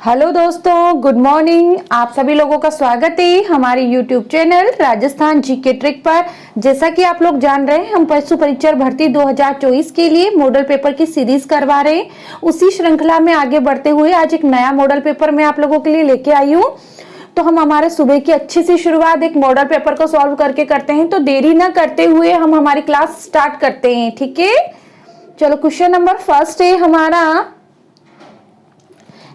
Hello दोस्तों, good morning. आप सभी लोगों का स्वागत है हमारे YouTube channel Rajasthan GK trick पर। जैसा कि आप लोग जान रहे हैं, हम पशु परीक्षण भर्ती 2024 के लिए मॉडल पेपर की सीरीज करवा रहे हैं। उसी श्रृंखला में आगे बढ़ते हुए आज एक नया मॉडल पेपर मैं आप लोगों के लिए लेके आई हूँ। तो हम हमारे सुबह की अच्छी सी शुरुआत एक मॉडल पेपर को सॉल्व करके करते हैं। तो देरी ना करते हुए हम हमारी क्लास स्टार्ट करते हैं, ठीक है। चलो, क्वेश्चन नंबर फर्स्ट है हमारा,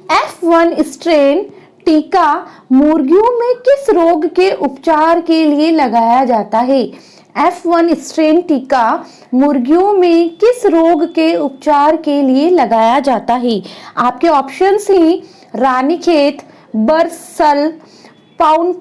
F1 स्ट्रेन टीका मुर्गियों में किस रोग के उपचार के लिए लगाया जाता है? F1 स्ट्रेन टीका मुर्गियों में किस रोग के उपचार के लिए लगाया जाता है? आपके ऑप्शंस हैं रानीखेत, बर्सल, पाउल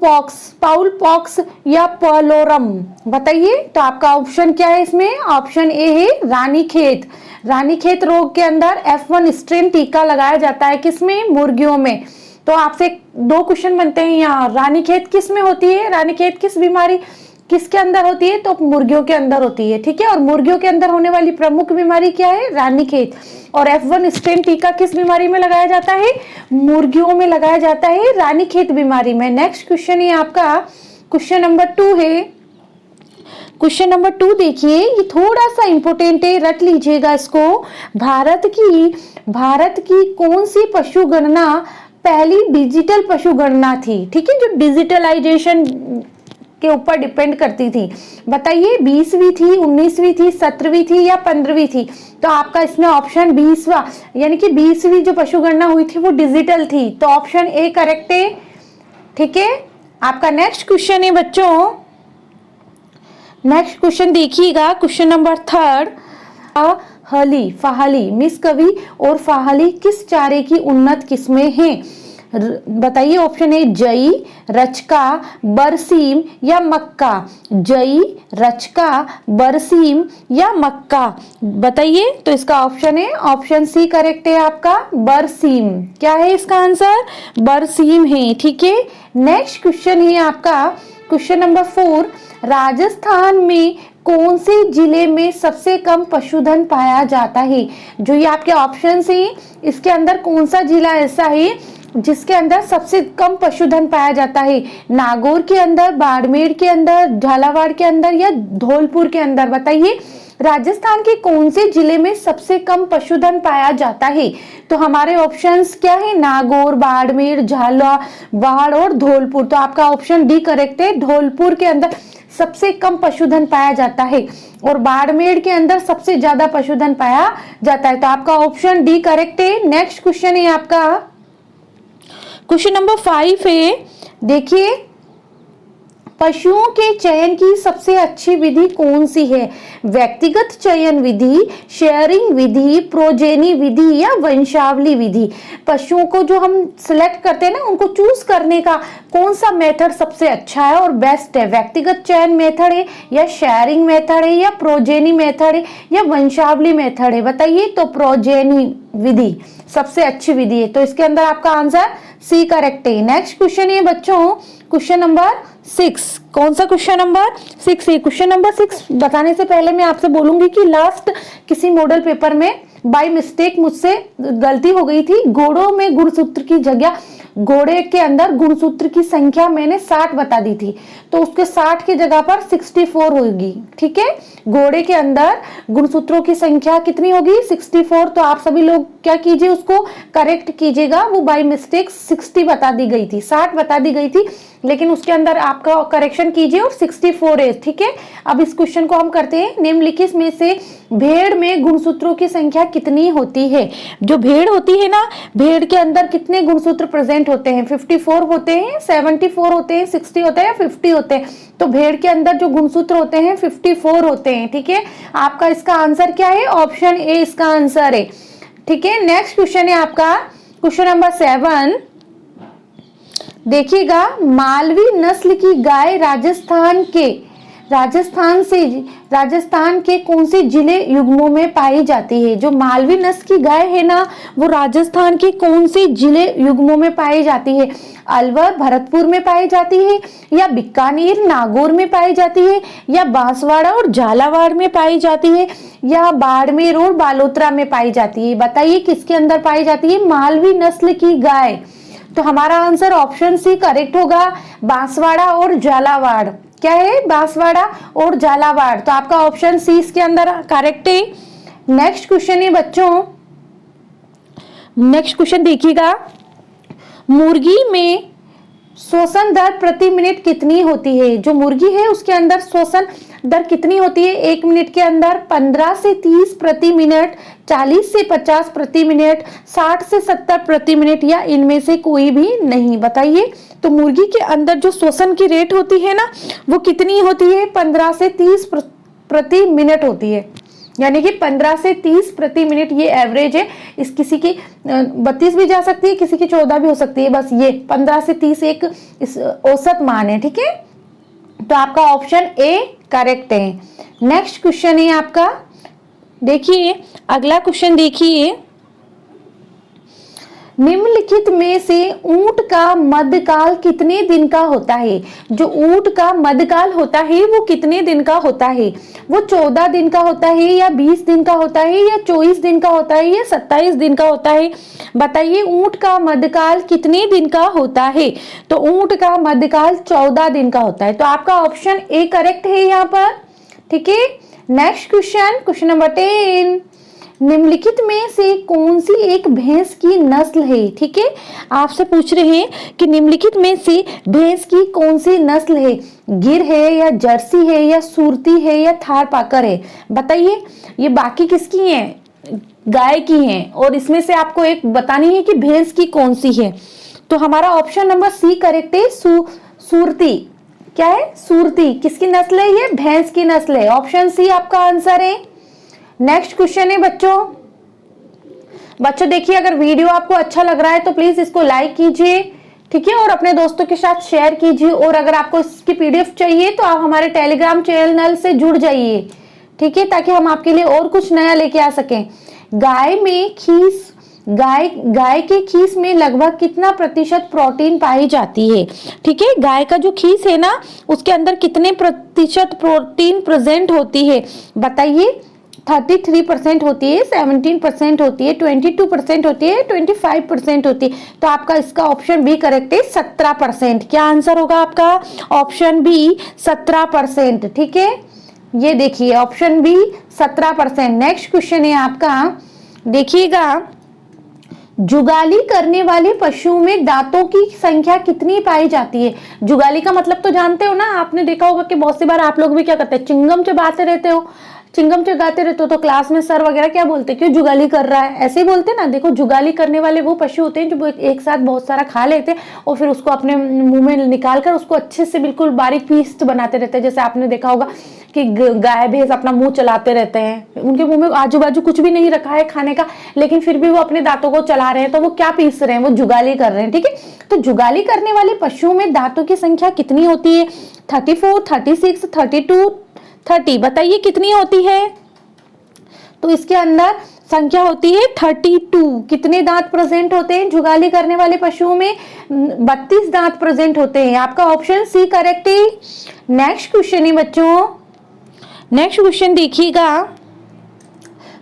पॉक्स या पर्लोरम। बताइए, तो आपका ऑप्शन क्या है इसमें? ऑप्शन ए है रानीखेत। रानीखेत रोग के अंदर F1 स्ट्रेन टीका लगाया जाता है, किसमें? मुर्गियों में। तो आपसे दो क्वेश्चन बनते हैं यहाँ, रानीखेत किस में होती है? रानीखेत किस बीमारी किसके अंदर होती है? तो मुर्गियों के अंदर होती है, ठीक है। और मुर्गियों के अंदर होने वाली प्रमुख बीमारी क्या है? रानीखेत। और F1 स्ट्रेन टीका किस बीमारी में लगाया जाता है? मुर्गियों में लगाया जाता है, रानीखेत बीमारी में। नेक्स्ट क्वेश्चन है आपका, क्वेश्चन नंबर 2 है। क्वेश्चन नंबर 2 देखिए, ये थोड़ा सा इंपॉर्टेंट है, रट लीजिएगा इसको। भारत की कौन सी पशु गणना पहली डिजिटल पशु गणना थी? ठीक है, जो डिजिटलाइजेशन के ऊपर डिपेंड करती थी। बताइए, 20वीं थी, 19वीं थी, 17वीं थी या 15वीं थी? तो आपका इसमें ऑप्शन 20वां, यानी कि 20वीं जो पशु गणना हुई थी वो डिजिटल थी। तो ऑप्शन ए करेक्ट है, ठीक है। आपका नेक्स्ट क्वेश्चन है बच्चों, नेक्स्ट क्वेश्चन देखिएगा, क्वेश्चन नंबर 3। फाहली मिस कवि और फाहली किस चारे की उन्नत किस्में हैं? बताइए, ऑप्शन ए जई, रचका, बरसीम या मक्का। जई, रचका, बरसीम या मक्का। बताइए, तो इसका ऑप्शन है ऑप्शन सी करेक्ट है आपका, बरसीम। क्या है इसका आंसर? बरसीम है, ठीक है। नेक्स्ट क्वेश्चन है आपका, क्वेश्चन नंबर 4। राजस्थान में कौन से जिले में सबसे कम पशुधन पाया जाता है? जो ये आपके ऑप्शंस हैं, इसके अंदर कौन सा जिला ऐसा है जिसके अंदर सबसे कम पशुधन पाया जाता है? नागौर के अंदर, बाड़मेर के अंदर, झालावाड़ के अंदर या धौलपुर के अंदर? बताइए, राजस्थान के कौन से जिले में सबसे कम पशुधन पाया जाता है? तो हमारे ऑप्शंस क्या है? नागौर, बाड़मेर, झालावाड़ और धौलपुर। तो आपका ऑप्शन डी करेक्ट है, धौलपुर के अंदर सबसे कम पशुधन पाया जाता है और बाड़मेर के अंदर सबसे ज्यादा पशुधन पाया जाता है। तो आपका ऑप्शन डी करेक्ट है। नेक्स्ट क्वेश्चन है आपका, क्वेश्चन नंबर 5 है। देखिए, पशुओं के चयन की सबसे अच्छी विधि कौन सी है? व्यक्तिगत चयन विधि, शेयरिंग विधि, प्रोजेनी विधि या वंशावली विधि? पशुओं को जो हम सिलेक्ट करते हैं ना, उनको चूज करने का कौन सा मेथड सबसे अच्छा है और बेस्ट है? व्यक्तिगत चयन मेथड है या शेयरिंग मेथड है या प्रोजेनी मेथड है या वंशावली मेथड है? बताइए, तो प्रोजेनी विधि सबसे अच्छी विधि है। तो इसके अंदर आपका आंसर सी करेक्ट है। नेक्स्ट क्वेश्चन है बच्चों, क्वेश्चन नंबर 6। कौन सा क्वेश्चन नंबर 6 है? क्वेश्चन नंबर 6 बताने से पहले मैं आपसे बोलूंगी कि लास्ट किसी मॉडल पेपर में बाय मिस्टेक मुझसे गलती हो गई थी। घोड़ों में गुणसूत्र की जगह घोड़े के अंदर गुणसूत्र की संख्या मैंने 60 बता दी थी, तो उसके 60 की जगह पर 64 होगी, ठीक है। घोड़े के अंदर गुणसूत्रों की संख्या कितनी होगी? 64। तो आप सभी लोग क्या कीजिए, उसको करेक्ट कीजिएगा। वो बाय मिस्टेक 60 बता दी गई थी, 60 बता दी गई थी, लेकिन उसके अंदर आपका करेक्शन कीजिए और 64 है, ठीक है। अब इस क्वेश्चन को हम करते हैं। निम्नलिखित में से भेड़ में गुणसूत्रों की संख्या कितनी होती है? जो भेड़ होती है ना, भेड़ के अंदर कितने गुणसूत्र प्रेजेंट होते हैं? 54 होते हैं, 74 होते हैं, 60 होते हैं या 50 होते हैं? तो भेड़ के अंदर जो गुणसूत्र होते हैं 54 होते हैं, ठीक है। आपका इसका आंसर क्या है? ऑप्शन ए इसका आंसर है, ठीक है। नेक्स्ट क्वेश्चन है आपका, क्वेश्चन नंबर 7। देखिएगा, मालवी नस्ल की गाय राजस्थान के कौन से जिले युग्मों में पाई जाती है? जो मालवी नस्ल की गाय है ना, वो राजस्थान के कौन से जिले युग्मों में पाई जाती है? अलवर, भरतपुर में पाई जाती है या बीकानेर, नागौर में पाई जाती है या बांसवाड़ा और झालावाड़ में पाई जाती है या बाड़मेर और बालोतरा में पाई जाती है? बताइए, किसके अंदर पाई जाती है मालवी नस्ल की गाय? तो हमारा आंसर ऑप्शन सी करेक्ट होगा, बांसवाड़ा और झालावाड़। क्या है? बांसवाड़ा और झालावाड़। तो आपका ऑप्शन सी इसके अंदर करेक्ट है। नेक्स्ट क्वेश्चन है बच्चों, नेक्स्ट क्वेश्चन देखिएगा, मुर्गी में श्वसन दर प्रति मिनट कितनी होती है? जो मुर्गी है उसके अंदर श्वसन दर कितनी होती है? 1 मिनट के अंदर 15 से 30 प्रति मिनट, 40 से 50 प्रति मिनट, 60 से 70 प्रति मिनट, या इनमें से कोई भी नहीं? बताइए। तो मुर्गी के अंदर जो श्वसन की रेट होती है ना, वो कितनी होती है? 15 से 30 प्रति मिनट होती है, यानी कि 15 से 30 प्रति मिनट ये एवरेज है। इस किसी की 32 भी जा सकती है, किसी की 14 भी हो सकती है, बस ये 15 से 30 एक इस औसत मान है। ठीक है, तो आपका ऑप्शन ए करेक्ट है। नेक्स्ट क्वेश्चन है आपका, देखिए अगला क्वेश्चन देखिए, निम्नलिखित में से ऊंट का मध्यकाल कितने दिन का होता है? जो ऊंट का मध्यकाल होता है वो कितने दिन का होता है? वो 14 दिन का होता है, या 20 दिन का होता है, या 24 दिन का होता है, या 27 दिन का होता है? बताइए, ऊंट का मध्यकाल कितने दिन का होता है? तो ऊंट का मध्यकाल 14 दिन का होता है। तो आपका ऑप्शन ए करेक्ट है यहाँ पर। ठीक है, नेक्स्ट क्वेश्चन, क्वेश्चन नंबर 10, निम्नलिखित में से कौन सी एक भैंस की नस्ल है? ठीक है, आपसे पूछ रहे हैं कि निम्नलिखित में से भैंस की कौन सी नस्ल है? गिर है, या जर्सी है, या सुरती है, या थारपाकर है? बताइए। ये बाकी किसकी हैं? गाय की हैं, और इसमें से आपको एक बतानी है कि भैंस की कौन सी है। तो हमारा ऑप्शन नंबर सी करेक्ट है, सुरती। क्या है? सुरती। किसकी नस्ल है ये? भैंस की नस्ल है। ऑप्शन सी आपका आंसर है। नेक्स्ट क्वेश्चन है बच्चों देखिए, अगर वीडियो आपको अच्छा लग रहा है तो प्लीज इसको लाइक कीजिए, ठीक है, और अपने दोस्तों के साथ शेयर कीजिए। और अगर आपको इसकी पीडीएफ चाहिए तो आप हमारे टेलीग्राम चैनल से जुड़ जाइए, ठीक है, ताकि हम आपके लिए और कुछ नया लेके आ सकें। गाय के खीस में लगभग कितना प्रतिशत प्रोटीन पाई जाती है? ठीक है, गाय का जो खीस है ना, उसके अंदर कितने प्रतिशत प्रोटीन प्रेजेंट होती है? बताइए। 33% होती है, 17% होती है, 22% होती है, 25% होती है। तो आपका इसका ऑप्शन बी करेक्ट है, 17%। क्या आंसर होगा आपका? Option B 17%। ठीक है, ये देखिए ऑप्शन बी 17%। नेक्स्ट क्वेश्चन है आपका, देखिएगा, जुगाली करने वाले पशुओं में दांतों की संख्या कितनी पाई जाती है? जुगाली का मतलब तो जानते हो ना, आपने देखा होगा कि बहुत सी बार आप लोग भी क्या करते हैं, चिंगम चबाते रहते हो, चिंगम चगाते रहते हो, तो क्लास में सर वगैरह क्या बोलते हैं? क्यों जुगाली कर रहा है, ऐसे ही बोलते हैं ना। देखो, जुगाली करने वाले वो पशु होते हैं जो एक साथ बहुत सारा खा लेते हैं और फिर उसको अपने मुंह में निकाल कर उसको अच्छे से बिल्कुल बारीक पीस बनाते रहते हैं। जैसे आपने देखा होगा कि गाय भैंस अपना मुंह चलाते रहते हैं, उनके मुंह में आजू बाजू कुछ भी नहीं रखा है खाने का, लेकिन फिर भी वो अपने दांतों को चला रहे हैं, तो वो क्या पीस रहे हैं? वो जुगाली कर रहे हैं। ठीक है, तो जुगाली करने वाले पशुओं में दांतों की संख्या कितनी होती है? 34, 36, 32, 30। बताइए कितनी होती है? तो इसके अंदर संख्या होती है 32। कितने दांत प्रेजेंट होते हैं जुगाली करने वाले पशुओं में? 32 दांत प्रेजेंट होते हैं। आपका ऑप्शन सी करेक्ट है। नेक्स्ट क्वेश्चन है बच्चों, नेक्स्ट क्वेश्चन देखिएगा,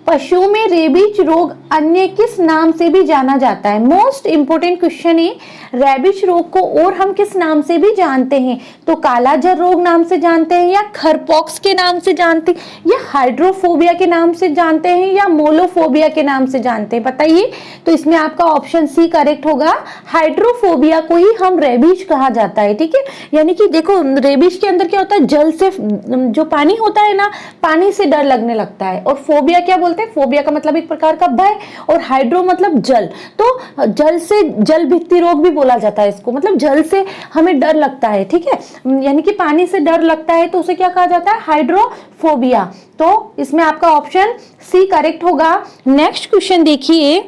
पशुओं में रेबीज रोग अन्य किस नाम से भी जाना जाता है? मोस्ट इंपोर्टेंट क्वेश्चन है, रेबीज रोग को और हम किस नाम से भी जानते हैं? तो कालाजार रोग नाम से जानते हैं, या खरपॉक्स के नाम से जानते हैं, या हाइड्रोफोबिया के नाम से जानते हैं, या मोलोफोबिया के नाम से जानते हैं? बताइए। तो इसमें आपका ऑप्शन सी करेक्ट होगा, हाइड्रोफोबिया को ही हम रेबीज कहा जाता है। ठीक है, यानी कि देखो, रेबीज के अंदर क्या होता है? जल से, जो पानी होता है ना, पानी से डर लगने लगता है। और फोबिया क्या बोलते हैं? फोबिया का मतलब एक प्रकार का भय, और हाइड्रो मतलब जल, तो जल से जल भित्ति रोग भी बोला जाता है इसको, मतलब जल से हमें डर लगता है। ठीक है, यानी कि पानी से डर लगता है, तो उसे क्या कहा जाता है? हाइड्रोफोबिया। तो इसमें आपका ऑप्शन सी करेक्ट होगा। नेक्स्ट क्वेश्चन देखिए,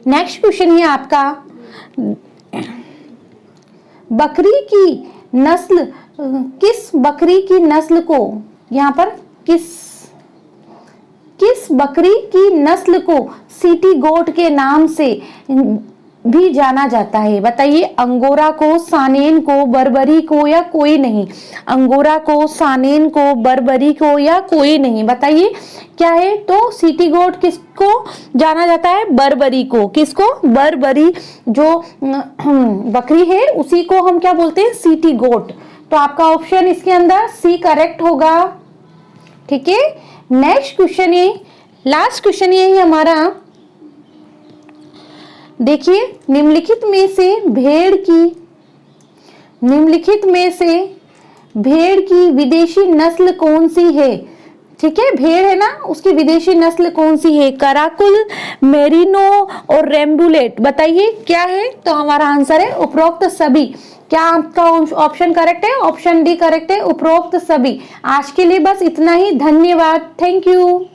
नेक्स्ट क्वेश्चन है आपका, बकरी की नस्ल, किस बकरी की नस्ल को, यहाँ पर किस बकरी की नस्ल को सिटी गोट के नाम से भी जाना जाता है? बताइए, अंगोरा को, सानेन को, बर्बरी को या कोई नहीं? अंगोरा को, सानेन को, बर्बरी को या कोई नहीं? बताइए क्या है? तो सिटी गोट किसको जाना जाता है? बर्बरी को। किसको? बर्बरी, जो बकरी है उसी को हम क्या बोलते हैं? सिटी गोट। तो आपका ऑप्शन इसके अंदर सी करेक्ट होगा। ठीक है, नेक्स्ट क्वेश्चन है, लास्ट क्वेश्चन ये है हमारा। देखिए, निम्नलिखित में से भेड़ की विदेशी नस्ल कौन सी है? ठीक है, भेड़ है ना, उसकी विदेशी नस्ल कौन सी है? कराकुल, मेरिनो और रेम्बुलेट। बताइए क्या है? तो हमारा आंसर है उपरोक्त सभी। क्या आपका ऑप्शन करेक्ट है? ऑप्शन डी करेक्ट है, उपरोक्त सभी। आज के लिए बस इतना ही। धन्यवाद, थैंक यू।